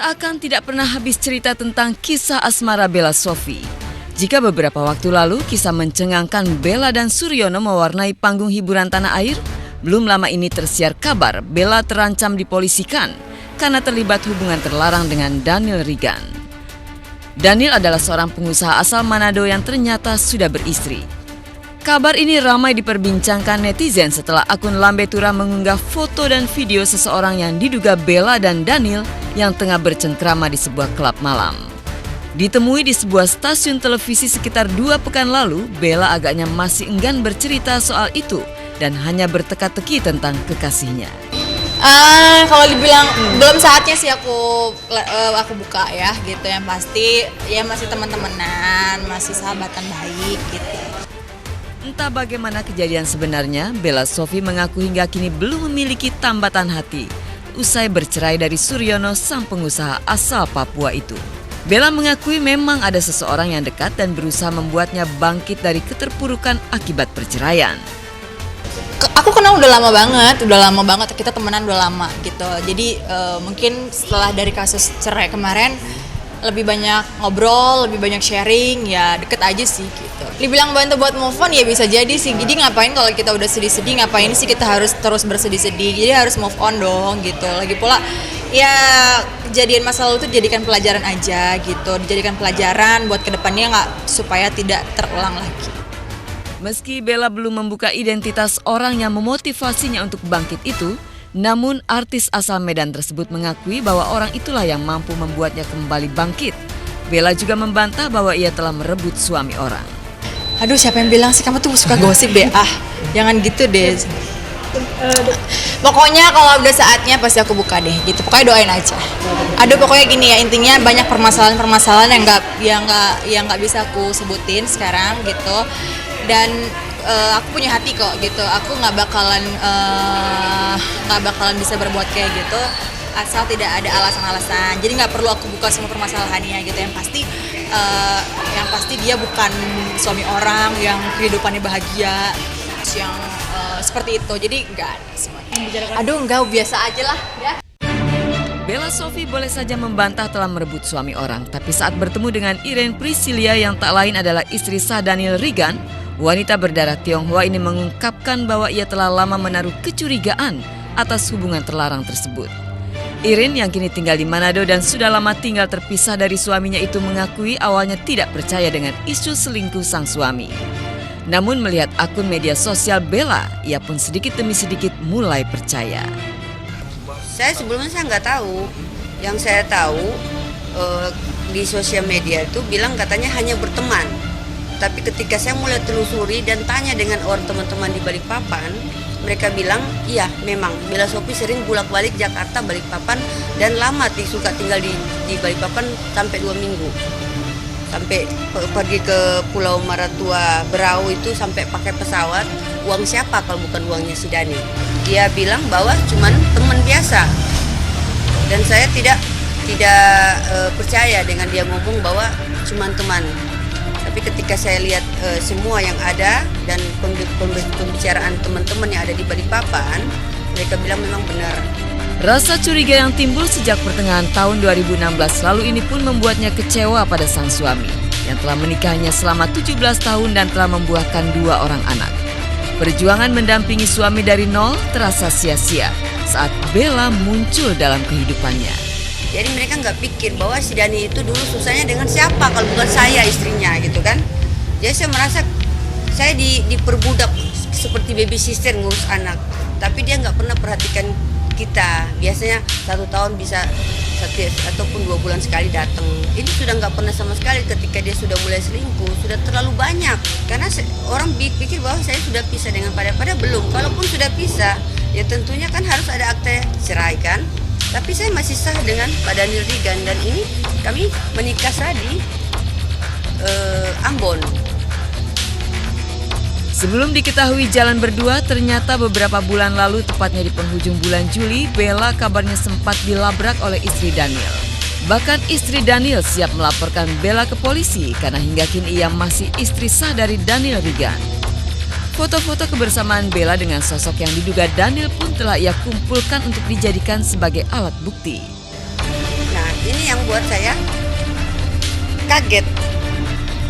Seakan tidak pernah habis cerita tentang kisah asmara Bella Sophie. Jika beberapa waktu lalu kisah mencengangkan Bella dan Suryono mewarnai panggung hiburan tanah air, belum lama ini tersiar kabar Bella terancam dipolisikan karena terlibat hubungan terlarang dengan Daniel Rigan. Daniel adalah seorang pengusaha asal Manado yang ternyata sudah beristri. Kabar ini ramai diperbincangkan netizen setelah akun Lambe Tura mengunggah foto dan video seseorang yang diduga Bella dan Daniel yang tengah bercengkrama di sebuah klub malam. Ditemui di sebuah stasiun televisi sekitar 2 pekan lalu, Bella agaknya masih enggan bercerita soal itu dan hanya berteka-teki tentang kekasihnya. Kalau dibilang belum saatnya sih aku buka ya gitu, yang pasti ya masih teman-temanan, masih sahabatan baik gitu. Entah bagaimana kejadian sebenarnya, Bella Sophie mengaku hingga kini belum memiliki tambatan hati usai bercerai dari Suryono, sang pengusaha asal Papua itu. Bella mengakui memang ada seseorang yang dekat dan berusaha membuatnya bangkit dari keterpurukan akibat perceraian. Aku kenal udah lama banget, kita temenan udah lama gitu. Jadi mungkin setelah dari kasus cerai kemarin lebih banyak ngobrol, lebih banyak sharing, ya deket aja sih gitu. Dibilang bantu buat move on ya bisa jadi sih. Jadi ngapain kalau kita udah sedih-sedih, ngapain sih kita harus terus bersedih-sedih. Jadi harus move on dong gitu. Lagi pula ya kejadian masa lalu itu jadikan pelajaran aja gitu. Dijadikan pelajaran buat kedepannya supaya tidak terulang lagi. Meski Bella belum membuka identitas orang yang memotivasinya untuk bangkit itu, namun artis asal Medan tersebut mengakui bahwa orang itulah yang mampu membuatnya kembali bangkit. Bella juga membantah bahwa ia telah merebut suami orang. Aduh, siapa yang bilang sih kamu tuh suka gosip deh? Jangan gitu deh. Pokoknya kalau udah saatnya pasti aku buka deh gitu. Pokoknya doain aja. Aduh, pokoknya gini ya, intinya banyak permasalahan yang nggak bisa aku sebutin sekarang gitu. Dan aku punya hati kok gitu. Aku nggak bakalan bisa berbuat kayak gitu asal tidak ada alasan-alasan. Jadi nggak perlu aku buka semua permasalahannya gitu. Yang pasti dia bukan suami orang yang kehidupannya bahagia, yang seperti itu. Jadi nggak ada semuanya. Aduh, enggak, biasa aja lah ya. Bella Sophie boleh saja membantah telah merebut suami orang, tapi saat bertemu dengan Irene Priscilia yang tak lain adalah istri sah Daniel Rigan, wanita berdarah Tionghoa ini mengungkapkan bahwa ia telah lama menaruh kecurigaan atas hubungan terlarang tersebut. Irene yang kini tinggal di Manado dan sudah lama tinggal terpisah dari suaminya itu mengakui awalnya tidak percaya dengan isu selingkuh sang suami. Namun melihat akun media sosial Bella, ia pun sedikit demi sedikit mulai percaya. Saya sebelumnya nggak tahu. Yang saya tahu di sosial media itu bilang katanya hanya berteman. Tapi ketika saya mulai telusuri dan tanya dengan orang teman-teman di Balikpapan, mereka bilang, iya memang Bella Sophie sering bolak-balik Jakarta, Balikpapan, dan lama suka tinggal di Balikpapan sampai 2 minggu. Sampai pergi ke Pulau Maratua, Berau itu sampai pakai pesawat. Uang siapa kalau bukan uangnya si Dani? Dia bilang bahwa cuman teman biasa. Dan saya tidak percaya dengan dia ngomong bahwa cuman teman. Tapi ketika saya lihat semua yang ada dan pembicaraan teman-teman yang ada di Balikpapan, mereka bilang memang benar. Rasa curiga yang timbul sejak pertengahan tahun 2016 lalu ini pun membuatnya kecewa pada sang suami yang telah menikahnya selama 17 tahun dan telah membuahkan 2 orang anak. Perjuangan mendampingi suami dari nol terasa sia-sia saat Bella muncul dalam kehidupannya. Jadi mereka nggak pikir bahwa si Dani itu dulu susahnya dengan siapa kalau bukan saya istrinya gitu kan. Jadi saya merasa saya diperbudak seperti baby sister ngurus anak. Tapi dia nggak pernah perhatikan kita. Biasanya 1 tahun bisa ataupun 2 bulan sekali datang. Ini sudah nggak pernah sama sekali ketika dia sudah mulai selingkuh. Sudah terlalu banyak. Karena orang pikir bahwa saya sudah pisah dengan pada belum. Kalaupun sudah pisah, ya tentunya kan harus ada akte cerai kan. Tapi saya masih sah dengan Pak Daniel Rigan dan ini kami menikah di Ambon. Sebelum diketahui jalan berdua, ternyata beberapa bulan lalu, tepatnya di penghujung bulan Juli, Bella kabarnya sempat dilabrak oleh istri Daniel. Bahkan istri Daniel siap melaporkan Bella ke polisi karena hingga kini ia masih istri sah dari Daniel Rigan. Foto-foto kebersamaan Bella dengan sosok yang diduga Daniel pun telah ia kumpulkan untuk dijadikan sebagai alat bukti. Nah, Ini yang buat saya kaget.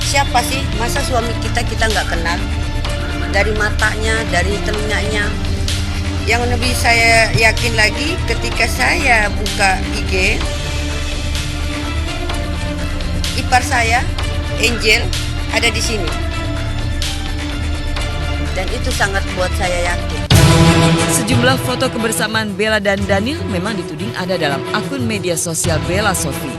Siapa sih? Masa suami kita nggak kenal? Dari matanya, dari telinganya. Yang lebih saya yakin lagi ketika saya buka IG, ipar saya, Angel, ada di sini. Dan itu sangat buat saya yakin. Sejumlah foto kebersamaan Bella dan Daniel memang dituding ada dalam akun media sosial Bella Sophie.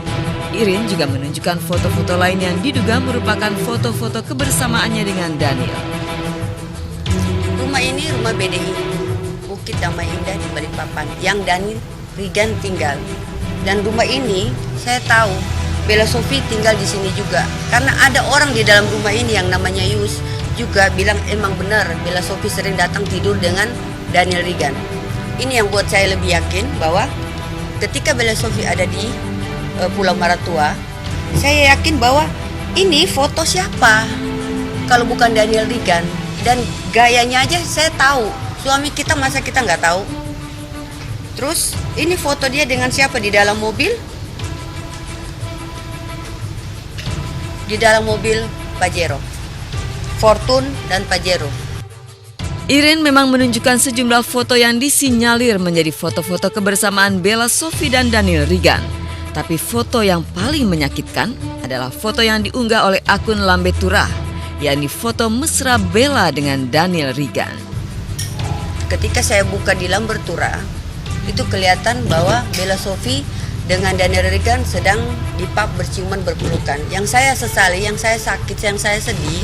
Irin juga menunjukkan foto-foto lain yang diduga merupakan foto-foto kebersamaannya dengan Daniel. Rumah ini rumah BDI, Bukit Damai Indah di Balikpapan, yang Daniel Regan tinggal. Dan rumah ini saya tahu Bella Sophie tinggal di sini juga. Karena ada orang di dalam rumah ini yang namanya Yus juga bilang emang benar Bella Sophie sering datang tidur dengan Daniel Regan. Ini yang buat saya lebih yakin bahwa ketika Bella Sophie ada di Pulau Maratua, saya yakin bahwa ini foto siapa kalau bukan Daniel Regan. Dan gayanya aja saya tahu, suami kita masa kita nggak tahu. Terus ini foto dia dengan siapa di dalam mobil? Di dalam mobil Pajero, Fortune dan Pajero. Irin memang menunjukkan sejumlah foto yang disinyalir menjadi foto-foto kebersamaan Bella Sophie dan Daniel Regan. Tapi foto yang paling menyakitkan adalah foto yang diunggah oleh akun Lambe Turah, yakni foto mesra Bella dengan Daniel Regan. Ketika saya buka di Lambe Turah, itu kelihatan bahwa Bella Sophie dengan Daniel Regan sedang di pub berciuman berpelukan. Yang saya sesali, yang saya sakit, yang saya sedih,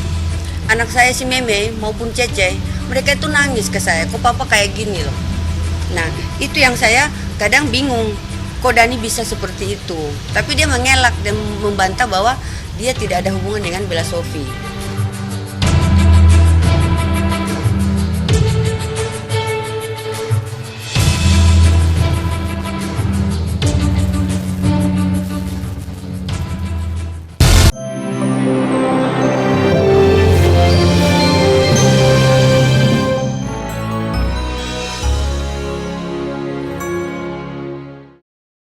anak saya si Meme maupun Cece, mereka itu nangis ke saya, kok papa kayak gini loh. Nah, itu yang saya kadang bingung, kok Dani bisa seperti itu. Tapi dia mengelak dan membantah bahwa dia tidak ada hubungan dengan Bella Sophie.